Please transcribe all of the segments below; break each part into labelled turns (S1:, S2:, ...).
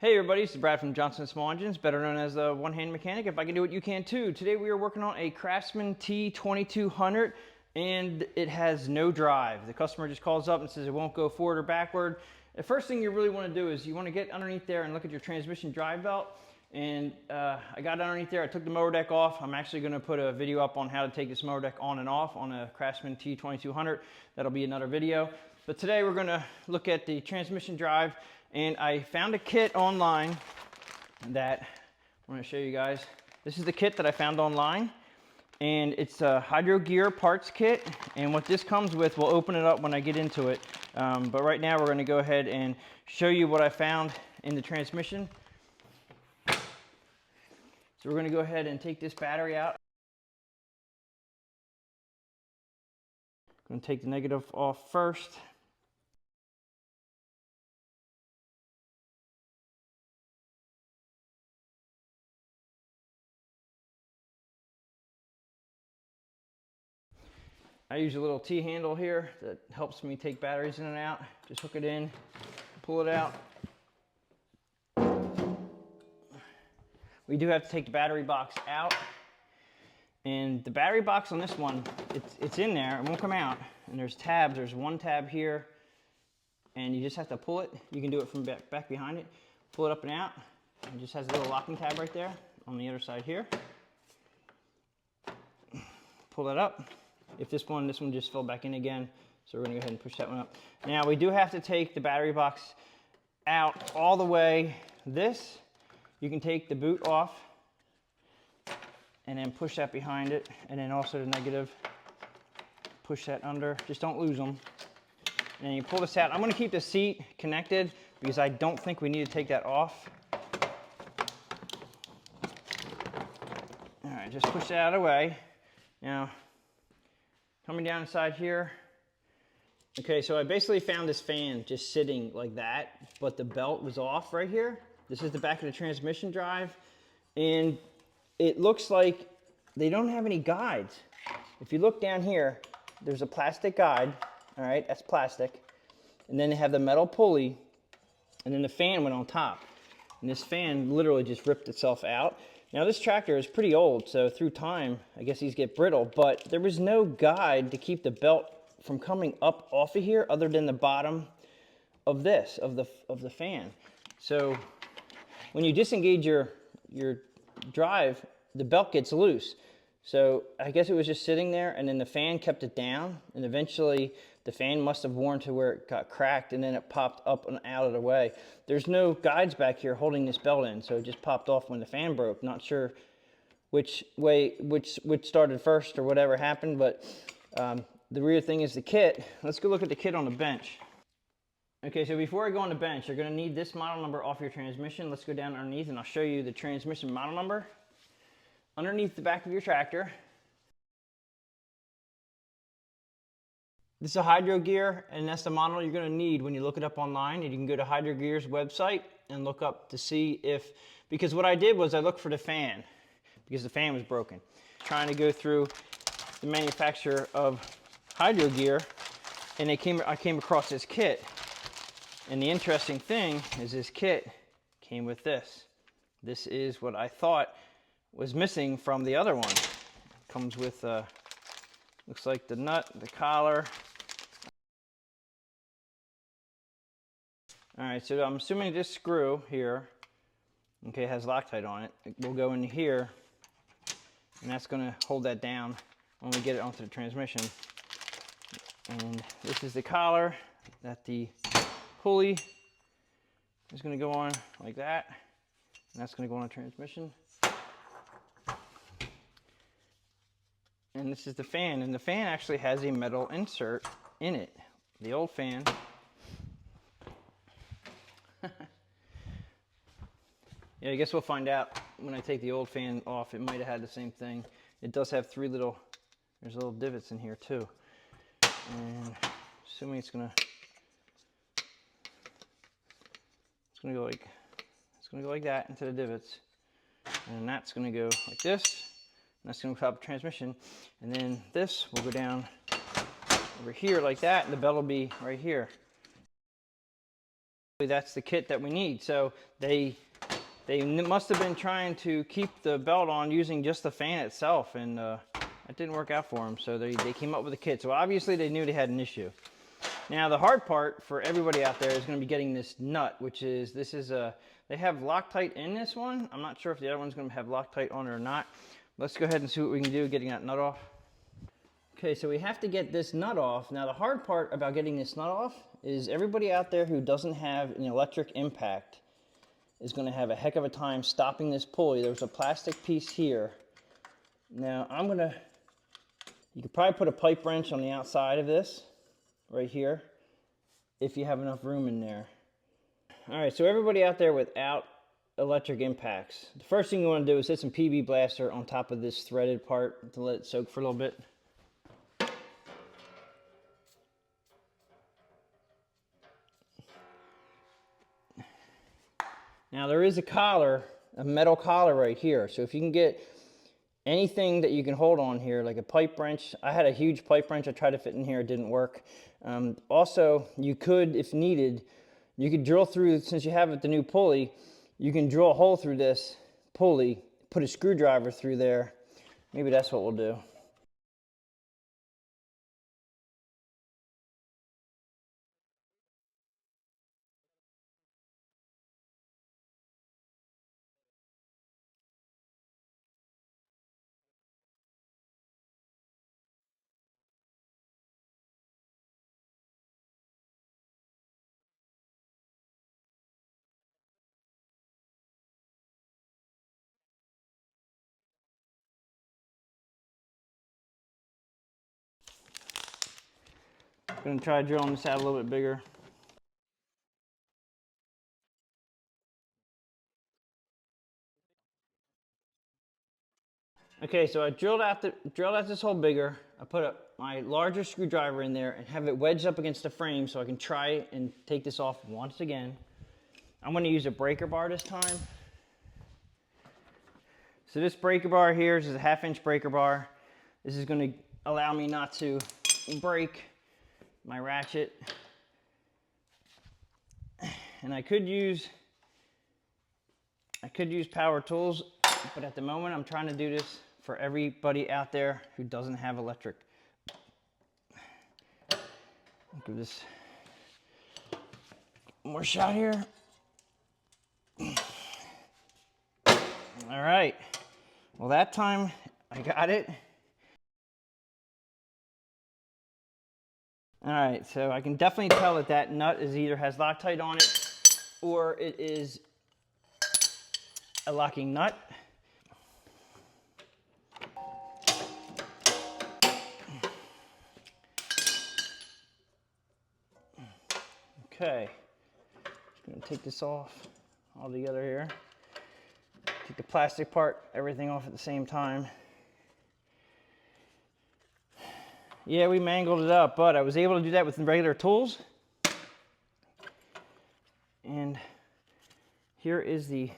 S1: Hey everybody, it's Brad from Johnson Small Engines, better known as the one-hand mechanic. If I can do it, you can too. Today we are working on a Craftsman T2200 and it has no drive. The customer just calls up and says it won't go forward or backward. The first thing you really want to do is you want to get underneath there and look at your transmission drive belt. And I got underneath there, I took the mower deck off. I'm actually going to put a video up on how to take this mower deck on and off on a Craftsman T2200. That'll be another video. But today we're going to look at the transmission drive. And I found a kit online that I'm going to show you guys. This is the kit that I found online, and it's a hydro gear parts kit. And what this comes with, we'll open it up when I get into it. But right now we're going to go ahead and show you what I found in the transmission. So we're going to go ahead and take this battery out. I'm going to take the negative off first. I use a little T-handle here that helps me take batteries in and out. Just hook it in, pull it out. We do have to take the battery box out. And the battery box on this one, it's in there, it won't come out. And there's tabs, there's one tab here, and you just have to pull it. You can do it from back behind it. Pull it up and out. It just has a little locking tab right there on the other side here. Pull that up. If this one just fell back in again, so we're gonna go ahead and push that one up. Now we do have to take the battery box out all the way. This, you can take the boot off and then push that behind it, and then also the negative, push that under, just don't lose them. And then you pull this out. I'm gonna keep the seat connected because I don't think we need to take that off. All right, just push that out of the way. Now, coming down inside here. Okay, so I basically found this fan just sitting like that, but the belt was off right here. This is the back of the transmission drive, and it looks like they don't have any guides. If you look down here, there's a plastic guide, all right, that's plastic. And then they have the metal pulley, and then the fan went on top. And this fan literally just ripped itself out. Now this tractor is pretty old, so through time, I guess these get brittle, but there was no guide to keep the belt from coming up off of here other than the bottom of this, of the fan. So when you disengage your drive, the belt gets loose. So I guess it was just sitting there, and then the fan kept it down, and eventually the fan must have worn to where it got cracked, and then it popped up and out of the way. There's no guides back here holding this belt in, so it just popped off when the fan broke. Not sure which started first or whatever happened, but the real thing is the kit. Let's go look at the kit on the bench. Okay, so before I go on the bench, you're going to need this model number off your transmission. Let's go down underneath, and I'll show you the transmission model number. Underneath the back of your tractor, this is a hydro gear, and that's the model you're going to need when you look it up online. And you can go to Hydro Gear's website and look up to see if, because what I did was I looked for the fan because the fan was broken. Trying to go through the manufacturer of hydro gear, and I came across this kit. And the interesting thing is this kit came with this. This is what I thought was missing from the other one. It comes with looks like the nut, the collar. All right, so I'm assuming this screw here, okay, has Loctite on it. It will go in here, and that's gonna hold that down when we get it onto the transmission. And this is the collar that the pulley is gonna go on like that, and that's gonna go on the transmission. And this is the fan, and the fan actually has a metal insert in it. The old fan. Yeah, I guess we'll find out when I take the old fan off. It might have had the same thing. It does have there's little divots in here too. And assuming it's gonna go like that into the divots. And that's gonna go like this. And that's going to stop the transmission, and then this will go down over here like that, and the belt will be right here. That's the kit that we need. So they must have been trying to keep the belt on using just the fan itself, and that didn't work out for them. So they came up with a kit. So obviously they knew they had an issue. Now the hard part for everybody out there is going to be getting this nut, which is, they have Loctite in this one. I'm not sure if the other one's going to have Loctite on it or not. Let's go ahead and see what we can do getting that nut off. Okay, so we have to get this nut off. Now the hard part about getting this nut off is everybody out there who doesn't have an electric impact is going to have a heck of a time stopping this pulley. There's a plastic piece here. Now you could probably put a pipe wrench on the outside of this, right here, if you have enough room in there. All right, so everybody out there without electric impacts, the first thing you want to do is hit some PB Blaster on top of this threaded part to let it soak for a little bit. Now there is a collar, a metal collar right here. So if you can get anything that you can hold on here, like a pipe wrench. I had a huge pipe wrench I tried to fit in here, it didn't work. Also, you could, if needed, you could drill through, since you have the new pulley, you can drill a hole through this pulley, put a screwdriver through there. Maybe that's what we'll do. I'm gonna try drilling this out a little bit bigger. Okay, so I drilled out this hole bigger. I put my larger screwdriver in there and have it wedged up against the frame so I can try and take this off once again. I'm going to use a breaker bar this time. So this breaker bar here is a 1/2-inch breaker bar. This is going to allow me not to break my ratchet. And I could use power tools, but at the moment I'm trying to do this for everybody out there who doesn't have electric. I'll give this one more shot here. All right. Well, that time I got it. All right, so I can definitely tell that that nut either has Loctite on it or it is a locking nut. Okay, just gonna take this off all together here. Take the plastic part, everything off at the same time. Yeah, we mangled it up, but I was able to do that with regular tools. And here is this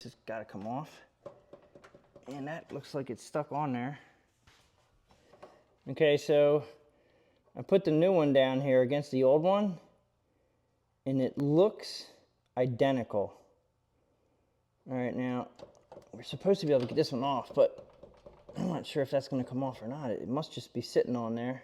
S1: has got to come off. And that looks like it's stuck on there. Okay, so I put the new one down here against the old one, and it looks identical. All right, now we're supposed to be able to get this one off, but I'm not sure if that's going to come off or not. It must just be sitting on there.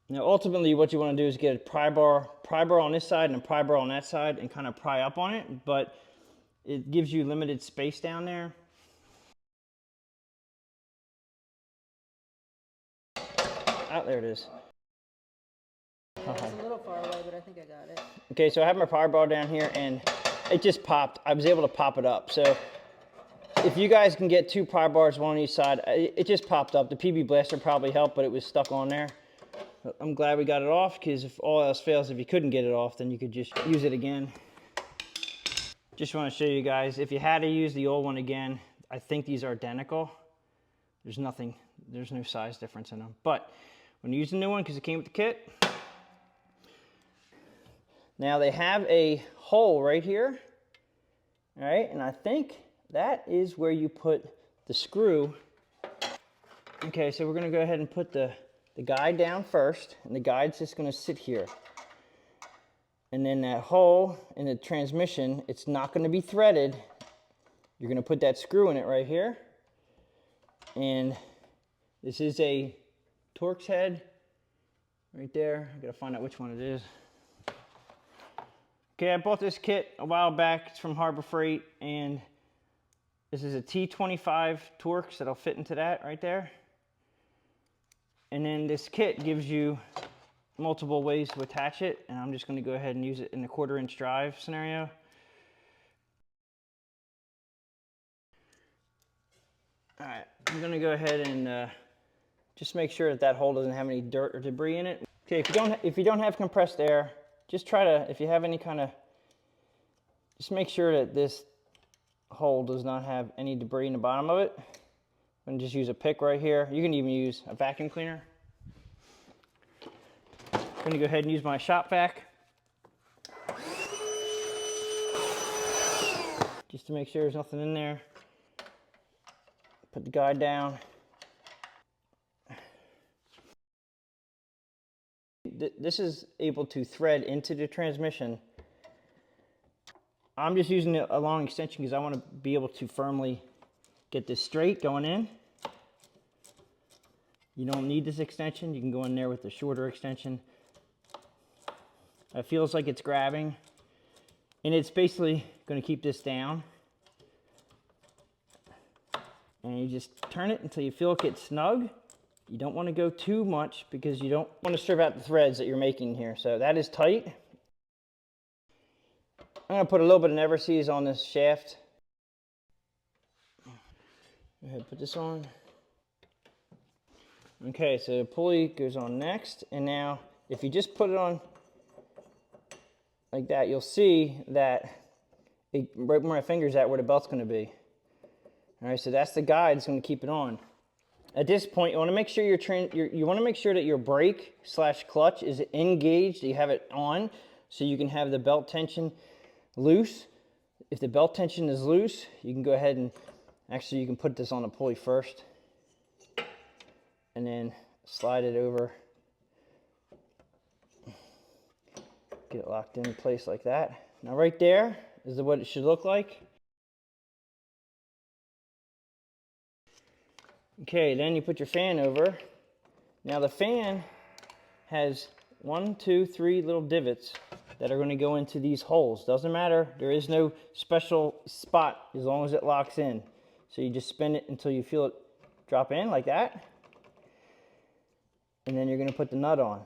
S1: Now, ultimately, what you want to do is get a pry bar on this side and a pry bar on that side and kind of pry up on it, but it gives you limited space down there. Oh, there it is.
S2: It's a little far away, but I think I got it.
S1: Okay, so I have my pry bar down here, and it just popped. I was able to pop it up. So if you guys can get 2 pry bars, one on each side, it just popped up. The PB Blaster probably helped, but it was stuck on there. I'm glad we got it off, because if all else fails, if you couldn't get it off, then you could just use it again. Just want to show you guys, if you had to use the old one again, I think these are identical. There's no size difference in them. But when you use the new one, because it came with the kit, now they have a hole right here All right, and I think that is where you put the screw. Okay, so we're gonna go ahead and put the guide down first, and the guide's just gonna sit here. And then that hole in the transmission, it's not gonna be threaded. You're gonna put that screw in it right here. And this is a Torx head right there. I gotta find out which one it is. Okay, I bought this kit a while back. It's from Harbor Freight, and this is a T25 Torx that'll fit into that right there. And then this kit gives you multiple ways to attach it, and I'm just going to go ahead and use it in the 1/4-inch drive scenario. All right, I'm going to go ahead and just make sure that that hole doesn't have any dirt or debris in it. Okay, if you don't have compressed air, just try to, if you have any kind of, just make sure that this hole does not have any debris in the bottom of it. I'm going to just use a pick right here. You can even use a vacuum cleaner. I'm going to go ahead and use my shop vac just to make sure there's nothing in there. Put the guide down. This is able to thread into the transmission. I'm just using a long extension because I want to be able to firmly get this straight going in. You don't need this extension. You can go in there with the shorter extension. It feels like it's grabbing, and it's basically going to keep this down. And you just turn it until you feel it gets snug. You don't want to go too much because you don't want to strip out the threads that you're making here. So that is tight. I'm going to put a little bit of Never-Seez on this shaft. Go ahead, put this on. Okay, so the pulley goes on next, and now if you just put it on like that, you'll see that right where my finger's at, where the belt's going to be. All right, so that's the guide that's going to keep it on. At this point, you want to make sure you want to make sure that your brake / clutch is engaged. You have it on, so you can have the belt tension loose. If the belt tension is loose, you can go ahead and actually you can put this on the pulley first, and then slide it over. Get it locked in place like that. Now right there is what it should look like. Okay, then you put your fan over. Now the fan has 1, 2, 3 little divots that are going to go into these holes. Doesn't matter, there is no special spot as long as it locks in. So you just spin it until you feel it drop in like that. And then you're going to put the nut on.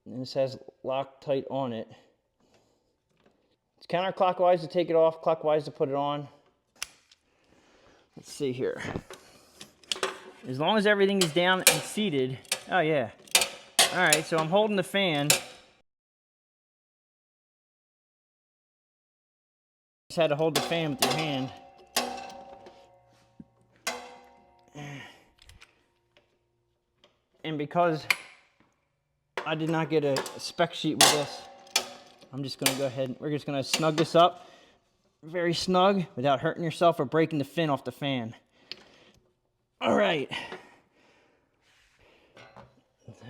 S1: And this has Loctite on it. It's counterclockwise to take it off, clockwise to put it on. Let's see here. As long as everything is down and seated. Oh yeah. All right, so I'm holding the fan. Just had to hold the fan with your hand. And because I did not get a spec sheet with this, I'm just gonna go ahead, we're just gonna snug this up very snug without hurting yourself or breaking the fin off the fan. All right.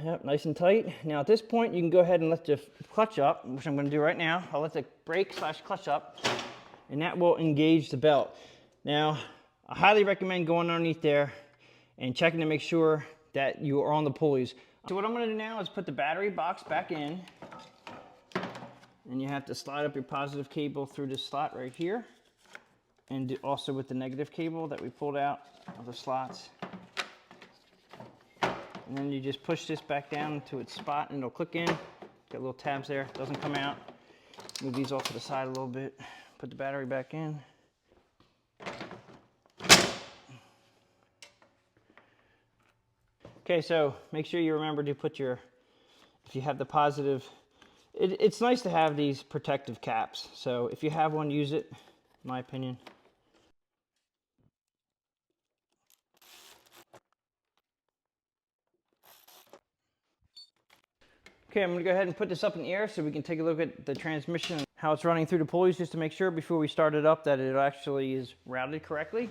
S1: Yep, nice and tight. Now at this point, you can go ahead and let the clutch up, which I'm gonna do right now. I'll let the brake / clutch up, and that will engage the belt. Now, I highly recommend going underneath there and checking to make sure that you are on the pulleys. So what I'm gonna do now is put the battery box back in, and you have to slide up your positive cable through this slot right here, and also with the negative cable that we pulled out of the slots. And then you just push this back down to its spot and it'll click in. Got little tabs there, doesn't come out. Move these off to the side a little bit. Put the battery back in. Okay, so make sure you remember to put your, if you have the positive, it's nice to have these protective caps. So if you have one, use it, in my opinion. Okay, I'm gonna go ahead and put this up in the air so we can take a look at the transmission, how it's running through the pulleys just to make sure before we start it up that it actually is routed correctly.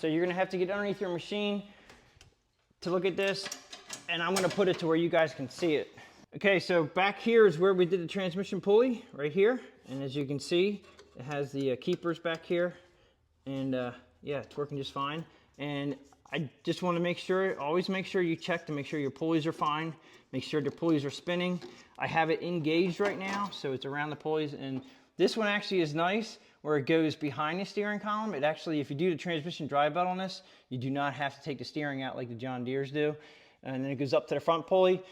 S1: So you're gonna have to get underneath your machine to look at this, and I'm gonna put it to where you guys can see it. Okay, so back here is where we did the transmission pulley, right here. And as you can see, it has the keepers back here. And yeah, it's working just fine. And I just want to make sure, always make sure you check to make sure your pulleys are fine. Make sure the pulleys are spinning. I have it engaged right now, so it's around the pulleys. And this one actually is nice where it goes behind the steering column. It actually, if you do the transmission drive belt on this, you do not have to take the steering out like the John Deere's do. And then it goes up to the front pulley.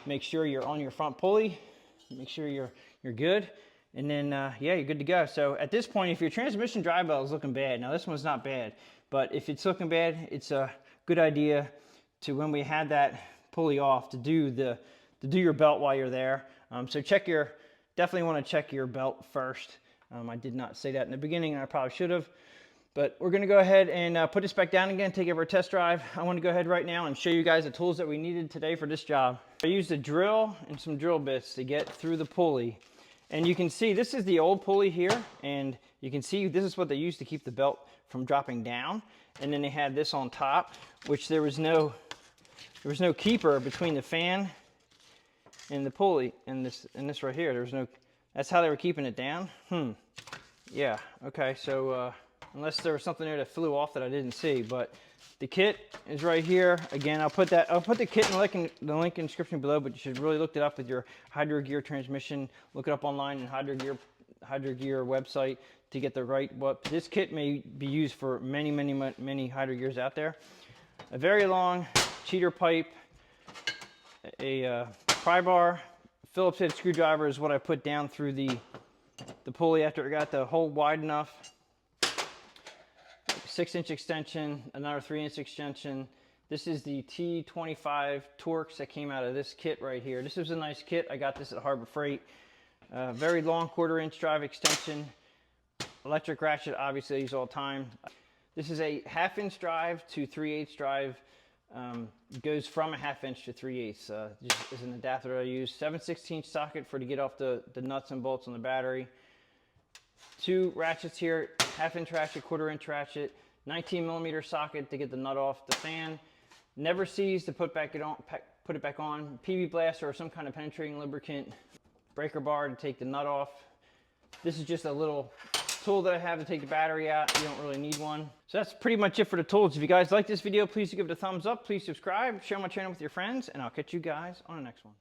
S1: Make sure you're on your front pulley. Make sure you're good. And then, yeah, you're good to go. So at this point, if your transmission drive belt is looking bad, now this one's not bad, but if it's looking bad, it's a good idea to, when we had that pulley off, to do your belt while you're there. So definitely want to check your belt first. I did not say that in the beginning, and I probably should have. But we're going to go ahead and put this back down again, take it for a test drive. I want to go ahead right now and show you guys the tools that we needed today for this job. I used a drill and some drill bits to get through the pulley. And you can see this is the old pulley here, and you can see this is what they used to keep the belt from dropping down. And then they had this on top, which there was no keeper between the fan and the pulley, and this right here. There was no. That's how they were keeping it down. Yeah. Okay. So unless there was something there that flew off that I didn't see, but the kit is right here. Again, I'll put the kit in the link in the description below, but you should really look it up with your Hydro Gear transmission. Look it up online in Hydro Gear website to get the right, what this kit may be used for many Hydro Gears out there. A very long cheater pipe, a pry bar, Phillips head screwdriver is what I put down through the pulley after I got the hole wide enough. 6-inch extension, another 3-inch extension. This is the T25 Torx that came out of this kit right here. This was a nice kit. I got this at Harbor Freight. Very long 1/4-inch drive extension. Electric ratchet, obviously, I use all the time. This is a 1/2-inch drive to 3/8 drive. Goes from a 1/2-inch to 3/8. Just as an adapter that I use. 7/16 socket to get off the nuts and bolts on the battery. 2 ratchets here, 1/2-inch ratchet, 1/4-inch ratchet. 19mm socket to get the nut off the fan. Never sees to put it back on. PB blaster or some kind of penetrating lubricant. Breaker bar to take the nut off. This is just a little tool that I have to take the battery out. You don't really need one. So that's pretty much it for the tools. If you guys like this video, please give it a thumbs up. Please subscribe, share my channel with your friends, and I'll catch you guys on the next one.